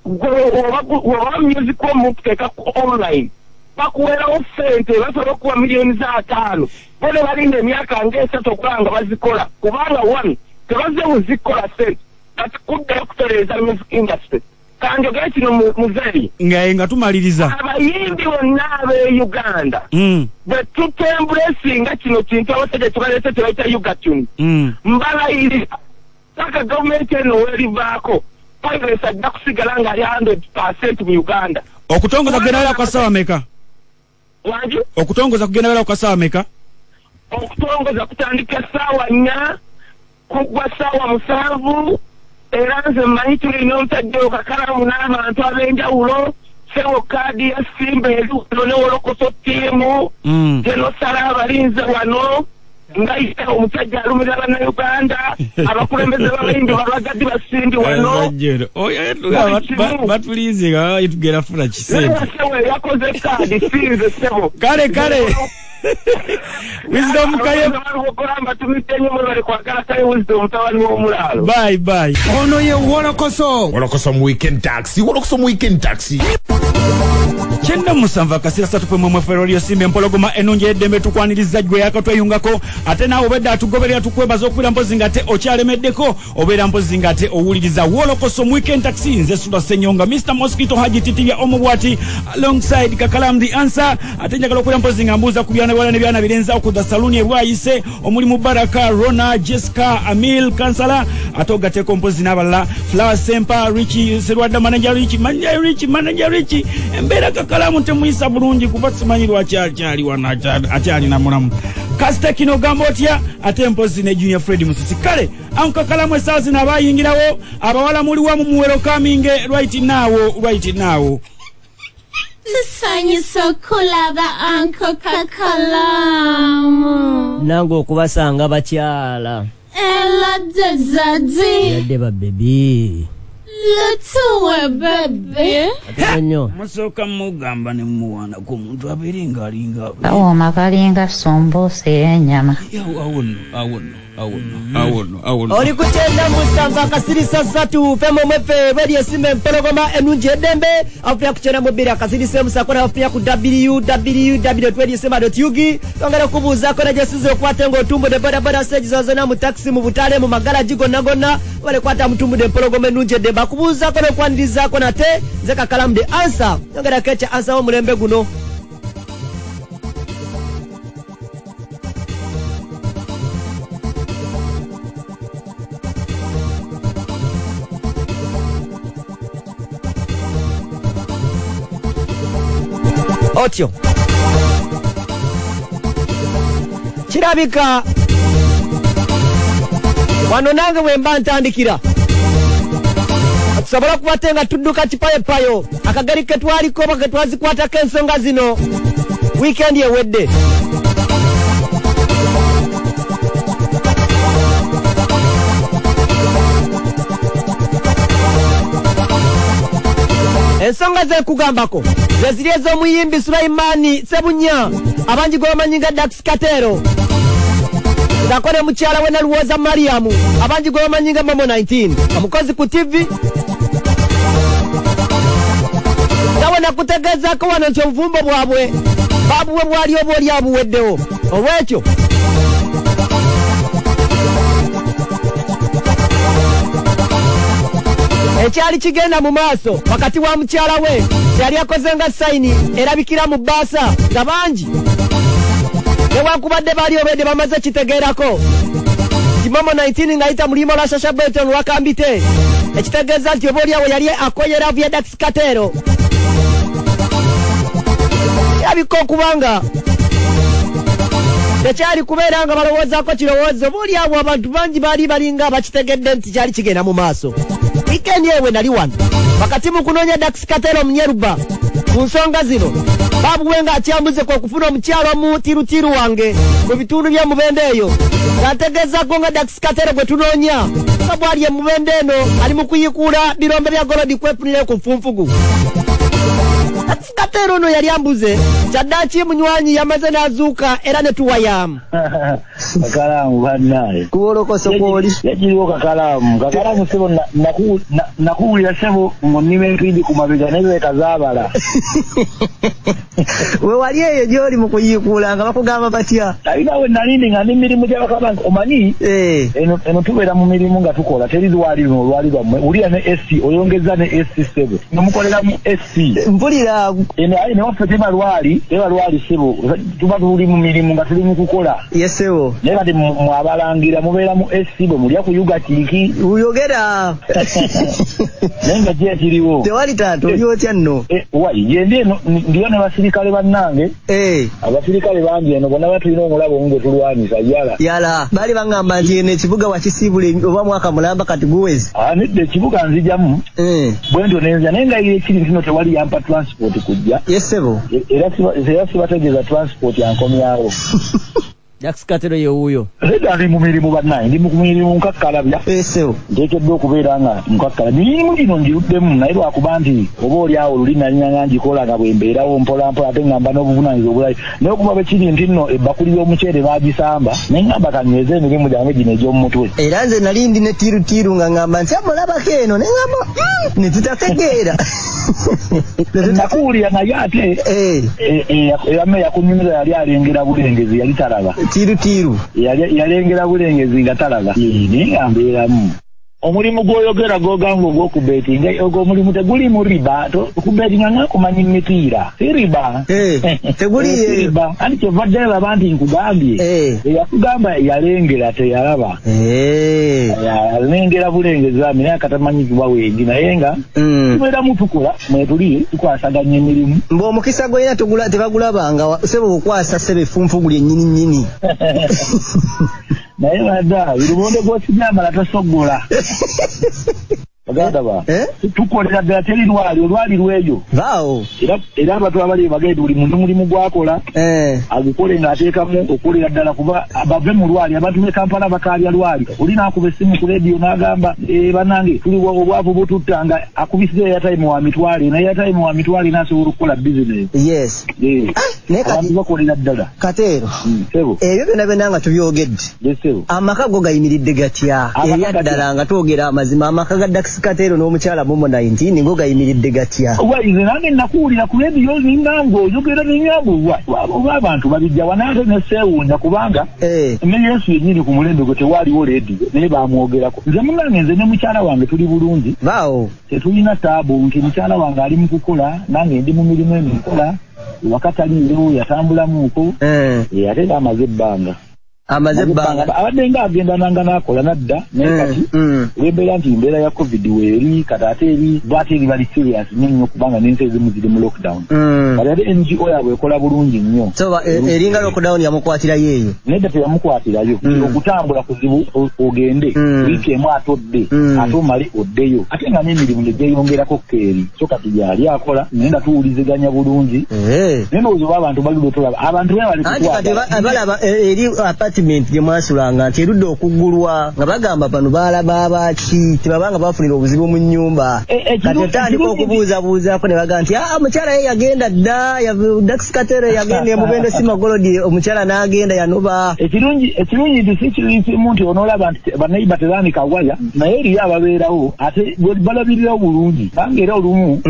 oba music w'omuntu teeka ku online bakuwerawo sente basobola okuwa miliyoni za 5 bone balinda emyaka nga-3 okulaba nga bazikola kubanga one tebaze muzikola sente batikuddayo kutereeza music industry kanjogere kino muzeeyi nga tumaliriza abayimbi bonna ab'Uganda bwe tutembulesinga kino kintu abasajja kibaleese tebayita Yugatune mbalayirira saka gavumenti eno werivaako piracy ajja kusigala nga ali 100% mu Uganda okutongoza kugenda wera kwa sawa meka wangi okutongoza kugenda wera kwa sawa meka okutongoza kutandika saawa 4 kugwa saawa 7 era nze mmanyi tulina omusajja okakalamu n'abantu ab'enjawulo sewo kaadi ya Simba eruno ne Wolokoso ttiimu Genosale abalinze wano nga ite omusajja alumira bannayuganda abakulembeze b'abayimbi babagaddi basindi wano batulize nga tugenda funa kisente yakoze kaadi sinze sebo kale Wisdom kaye okulamba tumite nnyo bali kwagala kaye Wisdom mutabani w'omulaalo ono ye Wolokoso mu weekend taxi Chenda musanva kasira satufe mwe ferolio simbe mpologoma enunje edembe tukwaniriza gwe yakatweyungako ate nawe obedda atugoberera tukwebaza okwira mpozi ngate okyalemeddeko obeera mpozi ngate owuliriza Wolokoso mu weekend taxi nze Sula Senyonga Mr Mosquito Haji Titibya omubwati alongside Kakalam the answer ate njagala okwira mpozi ngambuza ku byana wala ne byana birenza okuda saluni ebwayise omuli Mubaraka Rona Jessica Amil Kansala atogate kompozi n'abalala Flower Sempa Richie Serwada manager Richie embera Kalamu temuyisa bulungi kuba simanyirwa akyali wana akyali na mulamu kasita kino gambotya ate mpozi ne Junior Fred Musisi kale anka Kalamu esazi nabayingirawo abawala muli wamu muwero coming right now Tusanyi sokulaba anko Kalamu nango okubasanga bakyala Ella Dezadi yadde ba baby Lutuwe bebe musoka mugamba ne muwana ku muntu abiringa alinga awo makalinga sombose y'ennyama awono oli kutenda musanva kasirisa satu femo mwefe bali esime empologoma enunje edembe afya kuchena mubiri akasirisa musakona afya ku www.twedisema.ug tongera kubuza kona jesizo okwatenga otumbo de boda stage zozona mu taxi mu butale mu magaraji gonna wale kwata mutumbu de empologoma enunje edembe akubuza kona kwandiriza kona te zeka Kalamu de answer tongera kecha answer omulembe guno otyo kirabika wano nange bwemba ntandikira tusobola kubatenga tudduka kipayopayo akagari ke twaliko bake twazikwatako ensonga zino weekend ewedde ensonga ze kugambako zeziri ez'omuyimbi Sulaimani Sebunya abangi gw'omanyinga Daxx Katel ngakone mukyala we Naluwoza Mariamu abangi gw'omanyinga Momo19 omukozi ku TV nawe nakutegezaako wano nti obuvumbo bwabwe babuwe bwali oba oli abuweddewo olwekyo ekyali kigenda mu maaso wakati wa mukyala we yali akoze nga sayini erabikira mu bbaasa nga bangi newankubadde bali obedde bamaze kitegeerako Momo19 ng'ayita mulimo lwa Shasha Beton lwakambite ekitegeeza nti oba oliawo yali akoyera vya Daxx Katel yabika okubanga tekyali kubeera nga balowoozaako kirowoozo oba oliawo abantu bangi baali balinga bakitegedde nti kyali kigenda mu maaso weekend yewe nali wano wakati mu kunoonya Daxx Katel omunyeruba ku nsonga zino babuwenga akyambuze kwa kufuna omukyalo omutiru wange mu bitundu bya mubende eyo ng'ategeezako nga Daxx Katel gwe tunoonya nga bwali emubende eno ali mu kuyikuula birombe bya golodi kwefunire ku nfunfugu Daxx Katel ono yali ambuze kyaddaki munywanyi yamaze n'azuuka era ne tuwayamu Kalamu bannaye ku Wolokoso kwoli yakiriwo Kalamu sebo nakuwulira sebo mu nnima empindi ku mabega n'ebiweka zaabala we wali eyo gy'oli mu kuyiikuula nga bakugamba batya alinawe nalindi nga n'emirimu gy'abakabansi omanyi eno tubeera mu mirimu nga tukola teri lwali luno olwali lwammwe wulira ne SC oyongeza ne SC sebo nomukolera mu SC mpulira eno ayi newaffe teba lwali sebo tuba tuli mu mirimu nga tuli mu kukola yesebo naye kati mwabalangira mubeera mu SC bwe mulya kuyuga kiki uyogera naye nga kyekiriwo tewali taata oli otya nno wayi gende eno ndiyo ne basirikale bannange abasirikale bangi eno bonna batulina omulabo ngwe tulwanyisa yala baali baŋŋamba nti eno ekibuga wakisiibula oba mwaka mulamba kati guwezi nedda ekibuga nzijamu bwentyo nenzija naye nga ekiri kino tewali yampa transport kujja yesebo era sibategeeza transport yankomyawo Daxx Katel ye wuyo. Leda ndi mu mirimu bannaye ndi mu mirimu nkakkalabya. Esewo. Nteekeddwa okubeera nga nkakkalabya. Mirimu gino ngiruddemu naye lwakuba nti oba oli awo luli nanyanga ngikola nga bwe mbeerawo mpola mpola ate ngamba n'obuvunaanyizibwa obulayi. Naye okuba bwe kiri nti nno ebbakuli y'omuceere baagisamba ne ngamba kanyweze emirimu gyange gino egy'omumutwe. Era nze nali ndi ne tiru nga ngamba nti amulabako eno ne ngamba ne tutategeera. Nakuwulira naye ate eyame yakunyumiza yali alengera bulengezi yali talaba. Tiru. Yalengera bulengezi nga talaba. Naye mbeeramu. Omulimu gw'oyogera gw'ogamba ogw'okubeetinga ogwo omulimu teguli mu riba okubeetinga ng'akumanya emipiira si riba teguli riba ani kyevadde laba nti nkugambye eyakugamba yalengera teyalaba yalengera bulengezi ami naye akatamanyizibwa wengi naye nga tubeera mutukola mwetuli tukwasaganya emirimu ng'omukisa gwolina tebagulabanga sebe okwasa sebe effunfuguli ennyini naye badda birubonde gw'okinyamala tosogola baganda ba tukolera ddala teri olwali lweyo era abantu abali bagenda buli muntu mulimu gwakola agukole ng'ateekamu okolera ddala kuba bave mu lwali abantu b'e Kampala bakaalya lwali oli n'akuba essimu ku leediyo n'agamba bannange tuli obwavu bututtanga akubisiza eyatime wa mitwale naye eyatime wa mitwale n'asobola okukola bizinesi abantu bakolera ddala Kateero ebyo byonna nga tubyogedde amaka go gayimiridde gatya erya ddala nga twogera amazima amaka ga Daxx Katel n'omukyala Momo19 ngo gayimiridde gatya nze nange nakuwulira ku leediyo zinange oyogera n'enyambo oba abantu babijja wanaate ne seewuunya kubanga emmere yesu yennyini ku mulembe gwe tewaaliwo leediyo naye baamwogerako nze munange nze ne mukyala wange tuli bulungi tetulina taabu nti mukyala wange ali mu kukola nange ndi mu mirimu eminkola wakataliirewo yatambulamuuko ate amaze ebbanga abadde nga agenda nanga n'akola nadda naye kati olw'embeera nti embeera ya covid weeri kati ate eri bwate eri bali serious nnyo kubanga n'ensi ezimu ziri mu lockdown kati ate NGO yaabwe ekola bulungi nnyo eringa lockdown yamukwatirayo eyo nedda teyamukwatirayo okutambula kuzibu ogende wiiki emu ate odde ate omale oddeyo ate nga n'emirimu negyeyongerako keeri so kati gyali akola naye nga tuwuliziganya bulungi naye ndowooza oba abantu bali betolaba abantu balaba eri apartment gye mwasulanga nti erudde okuggulwa nga bagamba bano balaba abaki tebabanga bafunira obuzibu mu nnyumba kati otandika okubuuzabuuzaako ne bagamba nti omukyala ye yagenda dda Daxx Katel yagenda emubende simagolodi omukyala n'agenda yanuba ekirungi nti si kirimu nti onoolaba nti bannayiba tebaanika waya naye eriyo ababeerawo ate balabirirawo bulungi nange era olumu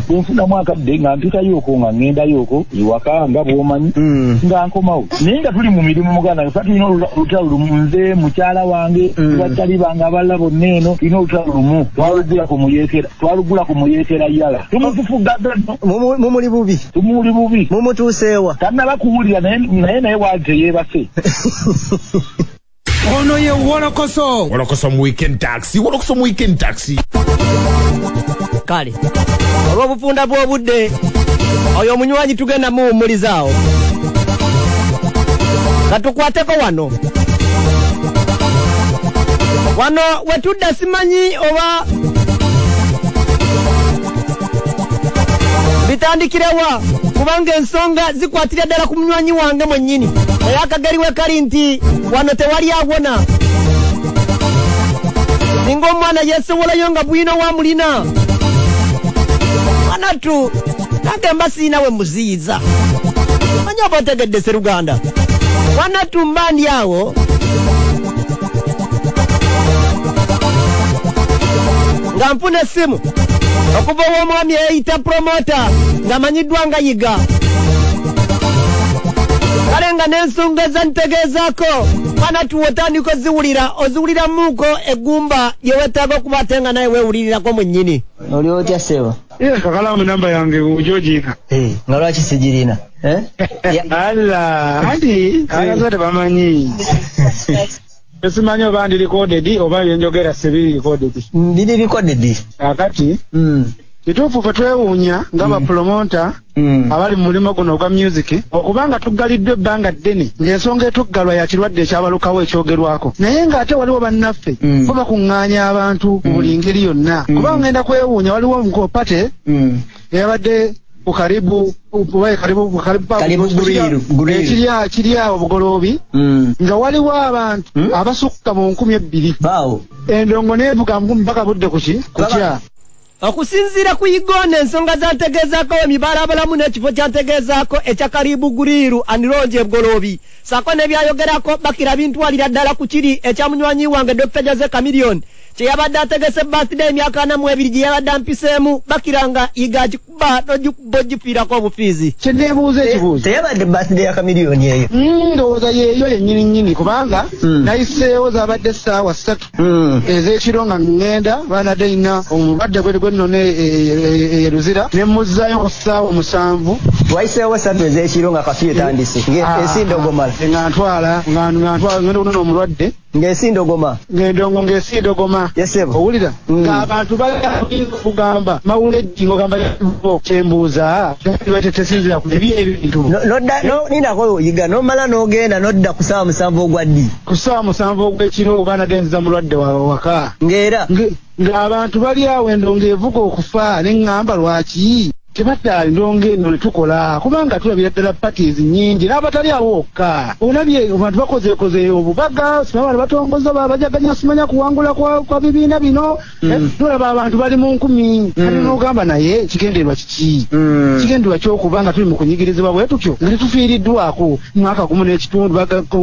bwenfunamu akadde nga mpitayooko nga ŋŋendayooko ewaka nga bw'omanyi nga nkomawo naye nga tuli mu mirimu muganda tulina olutalo lumu nze mukyala wange bakyali bange abalala bonna eno tulina olutalo lumu twalugula ku muyeekera yala tumufufuga mumuli bubi mumutuuseewa tanaba kuwulira naye waali teyeebase ono ye Wolokoso mu weekend taxi kale olw'obufunda bw'obudde oyo omunywanyi tugenda muwummulizaawo katukwateko wano wetudda simanyi oba bitandikirewa kubanga ensonga zikwatira ddala ku munywanyi wange mwennyini era akageri we kali nti wano tewali awona singa omwana yeesowolayo nga bwino wamulina wanatu nange mba siina we muziyiza manyi oba otegedde seruganda wanatu mba ndi awo nga nfuna essimu okuva ow'omwami eyita promota nga manyiddwa nga yiga kale nga n'ensonga ezantegeezaako wanatu wotandika oziwuliramuuko eggumba lyewetaaga okuba ate nga naye weewulirirako mwennyini oli otya ssebo kakalamu namba yange ujojiika nga lwaki sigirina anti agazo tebamanyi esimanyi oba ndi recorded oba byenjogera sibiri recorded ndiri recorded akati kituufu fe twewuunya nga bapromota abali mu mulimo guno ogwa music okubanga tuggaliddwa ebbanga ddene ng'ensonga etuggalwa ya kirwadde ekyabalukawo ekyogerwako naye ng'ate waliwo bannaffe bo bakuŋŋaanya abantu mu buli ngeri yonna kubanga ngenda kwewuunya waliwo nkopate eyabadde karibu kiri awo bugoloobi nga waliwo abantu abasukka mu 2,000 endongo neevuga mpaka budde kukya okusinziira ku Igone ensonga zantegezaako emibalabalamu n'ekifo kyantegezaako ekya karibu guriiru anironje bugoloobi saako nebyayogerako bakira bintwalira ddala ku kiri ekya munywanyi wange Dr. Jose Chameleone kyeyabadde ategese birthday emyaka 42 gye yabadde ampiseemu bakiranga igagikuba nogikuba ogifiirako obufiizi kyeneebuuza ekibuuzo teyabadde birthday ya Chameleone eyo ndowooza yeeyo yennyini kubanga nayiseewo zaabadde essaawa 3 ez'ekiro nga ŋŋenda baanadde nina omulwadde gwe nno eruzira ne muzzaayo ku ssaawa 7 wayiseewo 3 ez'ekiro nga kafiyo etandise ng'esindogomala nga ntwala ngenda kunona omulwadde ng'esindogoma ng'endongo ng'esindogoma owulira ng'abantu bagamba mawuleddi ng'ogamba kyembuuza tesinzira ku ebintu ninako yiga nomala n'ogenda n'odda ku ssaawa 7 ogwa ddi ku ssaawa 7 ogw'ekiro obaana denziza mulwadde waka ng'era ng'abantu bali awo endongo evuga okufa ne ŋŋamba lwaki tebaddaali ndongo eno ne tukola kubanga tulabira ddala parties nnyingi n'abatali awokka olabye abantu bakozeekoze obubaga simabana batongoza babajaganya simanya kuwangula kwa bibiina bino tulaba abantu bali mu 10,000 kati n'ogamba naye kigendererwa kiki kigendererwa kyokubanga tuli mu kunyigirizibwa bwe tutyo nga tetufiiriddwako mwaka gumu n'ekitundu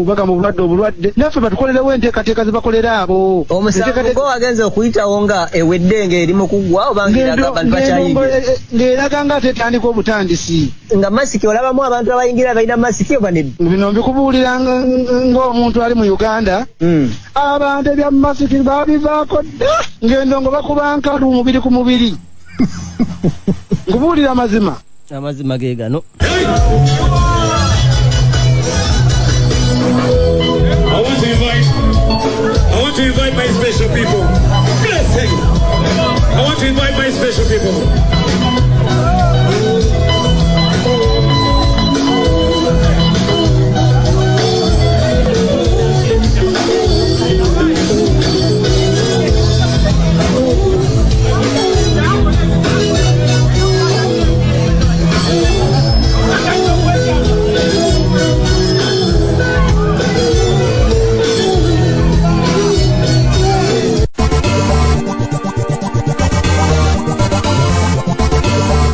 baga mu bulwadde naffe batukolerewo enteekateeka ze bakolera abo omusango gwo wagenze okuyitawo nga ewedde ng'eri mu kuggwa obanga eraga abantu bakyayingira ng'eraga nga tetandika obutandisi nga masiki olabamu abantu abayingira balina masiki oba nedda bino mbikubuulira ng'omuntu ali mu Uganda abantu ebya masiki babivaako dda ng'endongo bakuba nkatu mubiri ku mubiri nkubuulira amazima ge gano I want to invite my special people. Blessing. I want to invite my special people.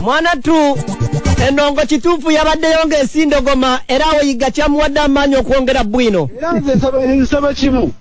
mwana tu endongo kituufu yabaddeyo ng'esindogoma era awo yiga kyamuwadde amaanyi okwongera bwino era nze nsaba kimu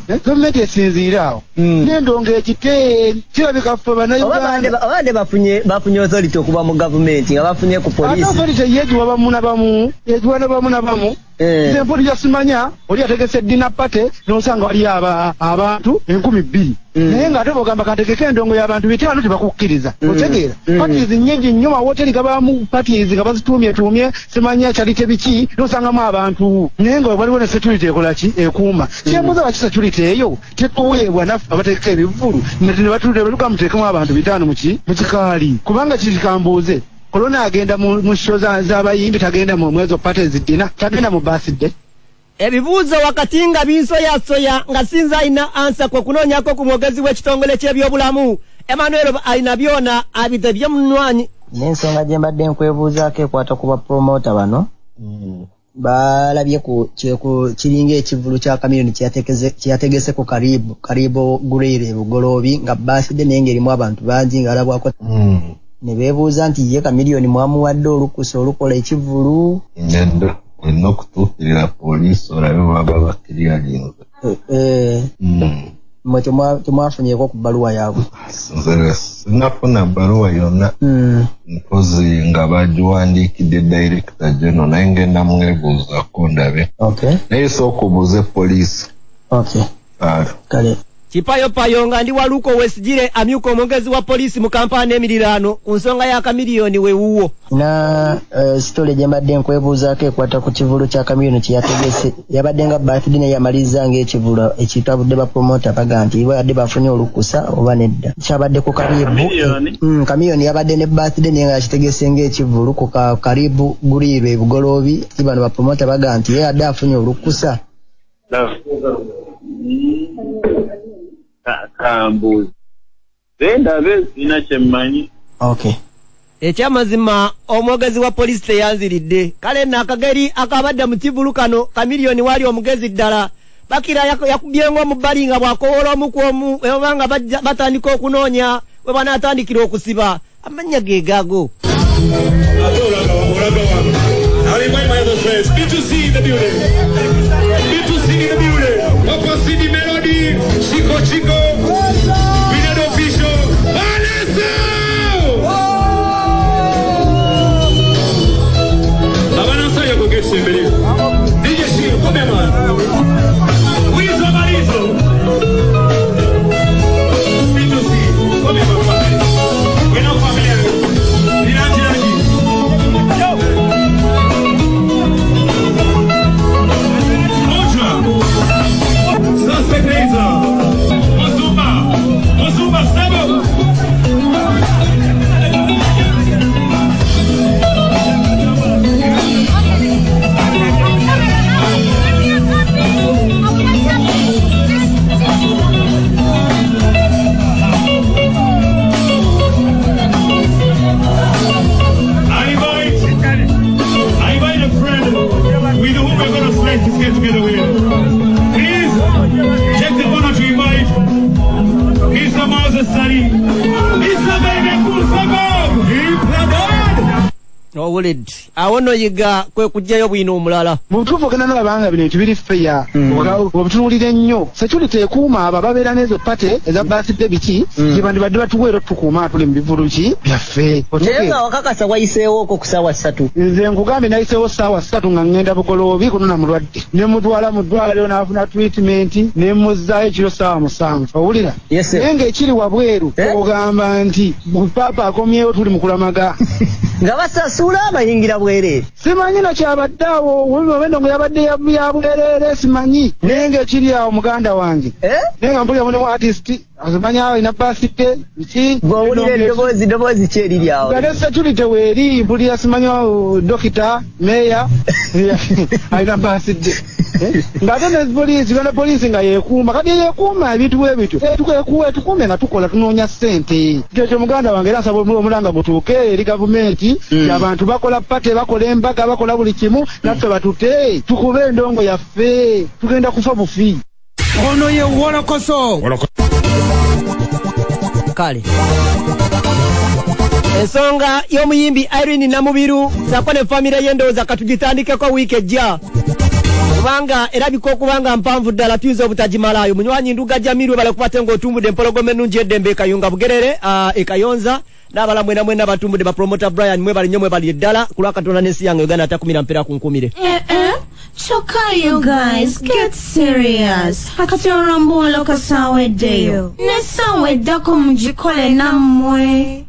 gavumenti esinziire awo n'endongo ekite kirabika ffe bannayuganda abadde bafunye authority okuva mu gavumenti nga bafunye ku poliisi ate authority yeegiwa bamu na bamu nze mpoli yasimanya oli ategese dina pate n'osanga wali abantu 2,000 naye ng'ate bw'ogamba kategeka endongo y'abantu 5 tebakukkiriza otegeera parties nnyingi nnyo mawoteri gabamu parties nga bazituumye simanya kyalite biki n'osangamu abantu naye nga waliwo ne security ekola ki ekuuma kyembuza lwaki security eyo tetuweebwa naffe abategeka ebivvulu ne batuuka muteekemu abantu 5 mu kikaali kubanga kikambuuze kolona agenda mu show z'abayimbi tagenda mu mwezo parties dina tagenda mu birthday ebibuuzo wakati nga binsoyasoya nga sinza alina ansa kwe kunoonyako ku mwogezi w'ekitongole ky'ebyobulamu Emmanuel alina byona abitebye munywanyi n'ensonga gye mbadde nkwebuuzaako ekwata ku bapromota bano balabye kiringa ekivulu kya Chameleone kyeyategese ku karibu gurire bugoloobi nga birthday naye ng'erimu abantu bangi ng'alabwako ne beebuuza nti ye Chameleone mwamuwadde olukusa olukola ekivulu nedda olina okutuukirira poliisi olabe baba bakiryalinze mwe temwafunyeko ku bbaluwa yaabwe nze sinafuna bbaluwa yonna mpozi nga bagiwandiikidde director general naye ngenda mwebuuzako ndabe naye sookubuuze poliisi kale kipayopayo nga ndi waluko wesigire amyuka omwogezi wa poliisi mu kampani emiriraano ku nsonga ya Chameleone wewuwo na sitole gye mbadde nkwebuuzaako ekwata ku kivulu kya Chameleone kyeyategese yabadde nga birthday naye yamaliza ng'ekivulu ekitabudde bapromota baga nti badde bafunye olukusa oba nedda kyabadde ku karibu Chameleone yabadde ne birthday naye nga yakitegese ng'ekivulu ku karibu gulirwe ebugoloobi bano bapromota baga nti ye adde afunye olukusa kambuzi ndabe sina kyemmanyi ekyamazima omwogezi wa polisi teyanziridde kale nakageri akabadde mu kivulu kano kamiliyoni wali omugezi ddala bakira yakubyenga mu bbali nga bwakowola omu ku omu obanga batandika okunoonya we banaatandikira okusiba amannya ge gaago. I'll invite my other friends. B2C in the building. B2C in the building. Papa City Melody. Chico Chico. Vinod Official. Vanessa! Vanessa, you go get some video. DJ Shiro, come here, man. Weezo Marizo. B2C. Come here, my family. We're not familiar. Owulid awono yiga kwe kujjayo bwino omulala mutuufu ogenda nolabanga bino ebintu biri feya obutunuulire nnyo security ekuuma abo ababeera n'ezo pate eza basidde biki gyebandibadde batuweera otukuuma tuli mu bivulu ki byaffe naye nga wakakasa wayiseewo okwo ku ssaawa 3 nze nkugambye nayiseewo ssaawa 3 nga ngenda bugoloobi kunona mulwadde ne mutwala mu ddwaliro n'afuna treatment ne muzzaayo ekiro ssaawa 7 owulira naye ng'ekiri wabweru ogamba nti papa akomyewo tuli mu kulamaga nga basasula abayingira bwereere simanyi nakyabadde awo wendo ngo yabadde ya bwereere simanyi naye ng'ekiri awo muganda wange naye nga mpulira mulimu artist azimanyi awo ina basite biki bw'owulira eddoboozi ki eriri awo nga ne security weeri mpulira simanyi dokita meya alina basite ng'ate ne poliisi gana poliisi nga yeekuuma kati yeekuuma ebintu bwe bityo tukuume nga tukola tunoonya ssente kyekyo muganda wange era nsaba omulanga gutuuke eri gavumenti abantu bakola pate bakola embaga bakola buli kimu naffe batute tukube endongo yaffe tugenda kufa bufi ono ye Wolokoso kale ensonga y'omuyimbi Irene Namubiru sako ne famire y'endowooza katugitandikeko wiiki ejja kubanga erabika okubanga mpanvu ddala tuyinza obutagimalayo munywanyi Nduga Jamiru bale kupate ng'otumbudde empologoma ennungi eddembe ekayunga bugerere ekayonza n'abala mwena batumbudde bapromota Brian mwebali nnyo mwebali eddala ku lwa Katonda n'ensi yange Uganda atakumira mpera ku nkumire Choka, you guys, get serious. Hakati Wolokoso aweddeyo. Ne sawedako mugikole nammwe.